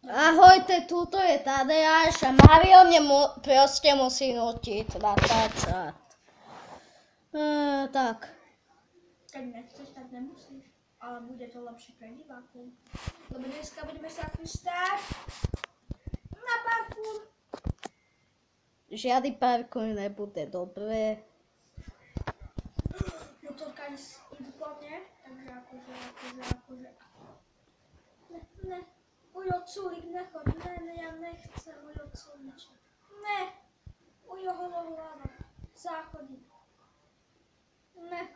Ahojte, tuto je Tadeáš a Mario mne proste musí nutiť natáčať. Tak. Keď nechceš, tak nemusíš. Ale bude to lepšie pre divákov. Lebo dneska budeme sa chystať na parkour. Žiadny parkour nebude dobré. Motorka idú po mne, takže akože. Ne. Ujo, Culík, nechoď. Ne, ja nechcem, Ujo, Culíček. Ne. Ujo, holohlava. Záchodík. Ne.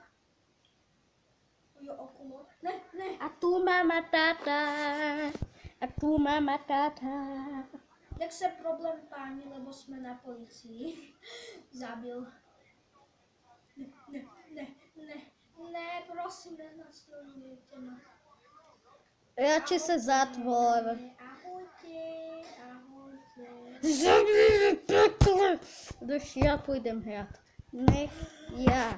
Ujo, okulo. Ne. A tu mama táta. Tak sa problém páni, lebo sme na policii. Zabil. Ne, prosím, nenasledujte ma. Radšej sa zatvor. Ahojte. Zabij pekle. Dož ja pôjdem hrať. Nech ja.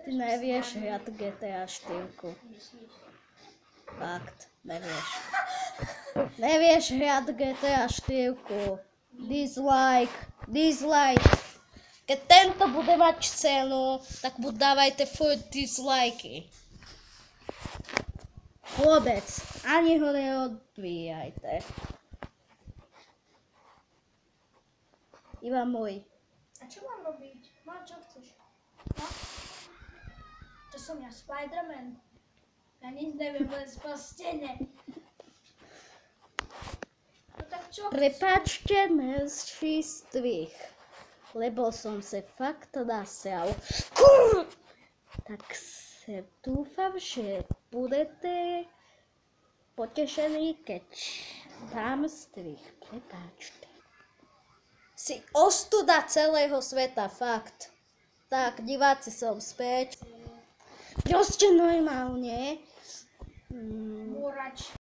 Ty nevieš hrať GTA 4. Fakt, nevieš. Nevieš hrať GTA 4. Dislike. Keď tento bude mať cenu, tak mu dávajte furt dislajky. Vôbec. Ani ho neodbíjajte. Iba môj. A čo mám robiť? No, čo chceš? No? To som ja, Spider-Man. Ja nič neviem, len z postene. No tak čo chceš? Prepáčte mrzčistvých, lebo som sa fakt nasral. Tak sa dúfam, že budete potešení, keď dám strich. Prepáčte. Si ostuda celého sveta, fakt. Tak, diváci som späť. Proste normálne. Burač.